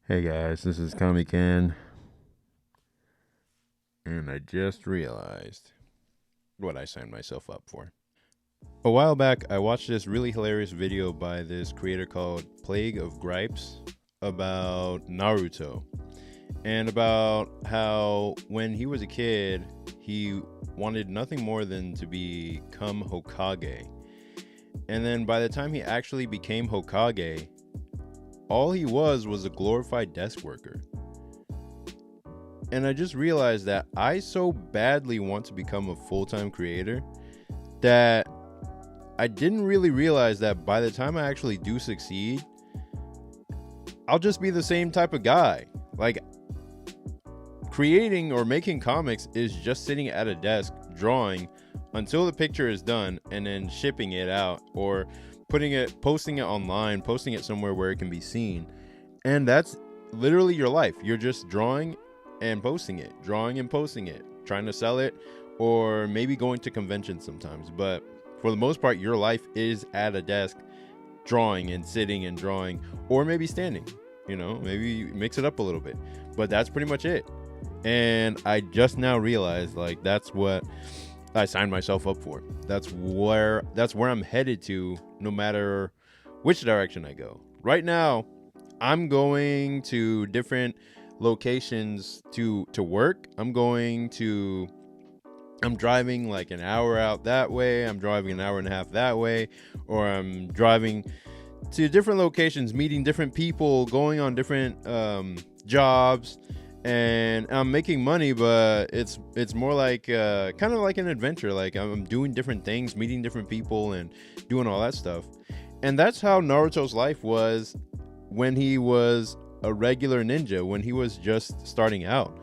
Hey guys, this is Kami Ken, and I just realized what I signed myself up for. A while back, I watched this really hilarious video by this creator called Plague of Gripes about Naruto and about how when he was a kid, he wanted nothing more than to become Hokage. And then by the time he actually became Hokage, all he was a glorified desk worker. And I just realized that I so badly want to become a full-time creator that I didn't really realize that by the time I actually do succeed, I'll just be the same type of guy. Like, creating or making comics is just sitting at a desk drawing until the picture is done and then shipping it out or posting it online, posting it somewhere where it can be seen. And that's literally your life. You're just drawing and posting it, trying to sell it, or maybe going to conventions sometimes. But for the most part, your life is at a desk drawing and sitting and drawing, or maybe standing, maybe mix it up a little bit. But that's pretty much it. And I just now realized, like, that's what I signed myself up for. That's where I'm headed to, no matter which direction I go. Right now, I'm going to different locations to work. I'm driving like an hour out that way. I'm driving an hour and a half that way, or I'm driving to different locations, meeting different people, going on different jobs, and I'm making money, but it's more like kind of like an adventure. Like, I'm doing different things, meeting different people, and doing all that stuff. And that's how Naruto's life was when he was a regular ninja, when he was just starting out.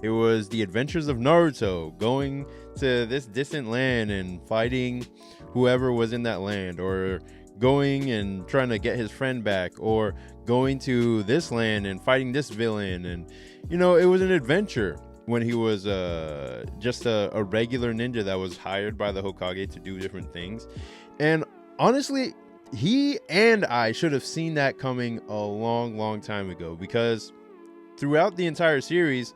It was the adventures of Naruto, going to this distant land and fighting whoever was in that land, or going and trying to get his friend back, or going to this land and fighting this villain. And it was an adventure when he was just a regular ninja that was hired by the Hokage to do different things. And honestly, he and I should have seen that coming a long time ago, because throughout the entire series,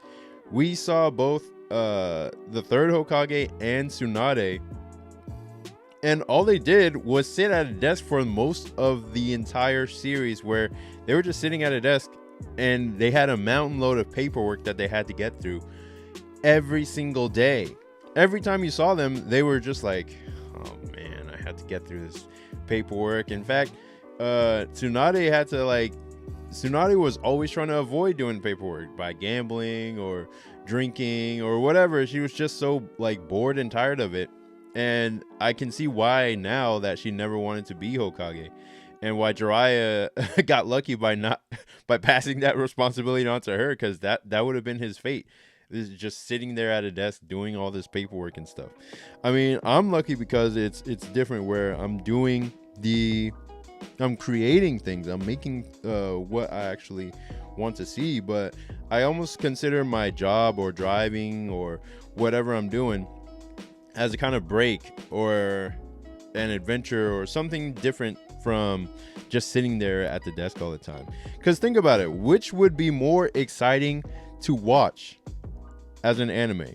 we saw both the third Hokage and Tsunade, and all they did was sit at a desk for most of the entire series, where they were just sitting at a desk and they had a mountain load of paperwork that they had to get through every single day. Every time you saw them, they were just like, oh man, I had to get through this paperwork. In fact, Tsunade was always trying to avoid doing paperwork by gambling or drinking or whatever. She was just so like bored and tired of it. And I can see why now that she never wanted to be Hokage, and why Jiraiya got lucky by passing that responsibility on to her, because that would have been his fate. This is just sitting there at a desk doing all this paperwork and stuff. I mean, I'm lucky because it's different, where I'm creating things. I'm making what I actually want to see. But I almost consider my job or driving or whatever I'm doing as a kind of break or an adventure or something different from just sitting there at the desk all the time. Because think about it, which would be more exciting to watch as an anime?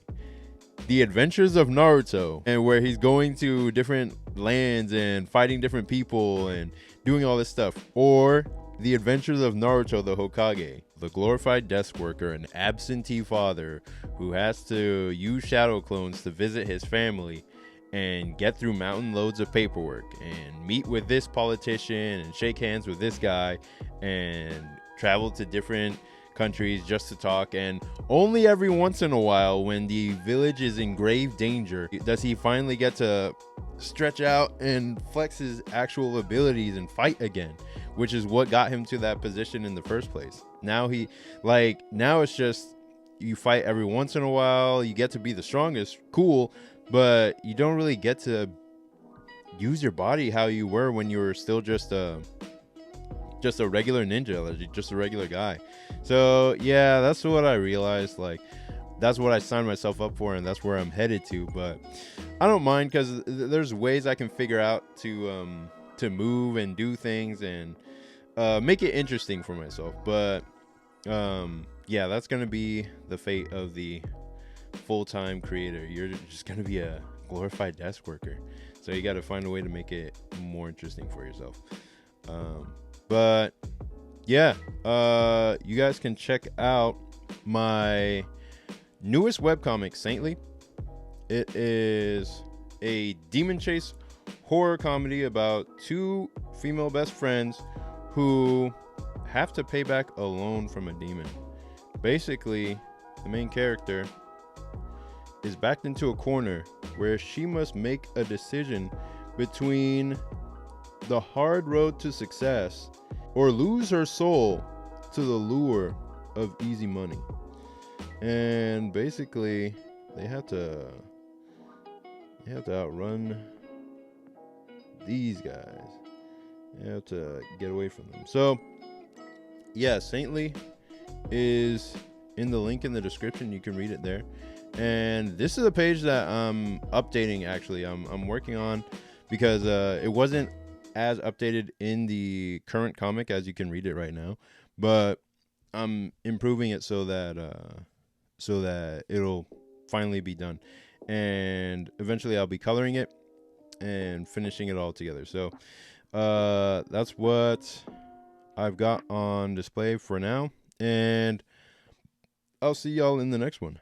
The Adventures of Naruto, and where he's going to different lands and fighting different people and doing all this stuff, or The Adventures of Naruto the Hokage, the glorified desk worker, an absentee father who has to use shadow clones to visit his family and get through mountain loads of paperwork and meet with this politician and shake hands with this guy and travel to different countries just to talk. And only every once in a while, when the village is in grave danger, does he finally get to stretch out and flex his actual abilities and fight again, which is what got him to that position in the first place. Now it's just, you fight every once in a while, you get to be the strongest, cool, but you don't really get to use your body how you were when you were still just a regular ninja, just a regular guy. So yeah, that's what I realized. Like, that's what I signed myself up for, and that's where I'm headed to. But I don't mind, because there's ways I can figure out to move and do things and make it interesting for myself. But Yeah, that's gonna be the fate of the full-time creator. You're just gonna be a glorified desk worker. So you got to find a way to make it more interesting for yourself. But yeah, you guys can check out my newest webcomic, Saintly. It is a demon chase horror comedy about two female best friends who have to pay back a loan from a demon. Basically, the main character is backed into a corner where she must make a decision between the hard road to success or lose her soul to the lure of easy money. And basically, they have to outrun these guys. They have to get away from them. So, yeah, Saintly is in the link in the description. You can read it there. And this is a page that I'm updating. Actually, I'm working on, because it wasn't as updated in the current comic as you can read it right now, but I'm improving it so that it'll finally be done, and eventually I'll be coloring it and finishing it all together. So that's what I've got on display for now, and I'll see y'all in the next one.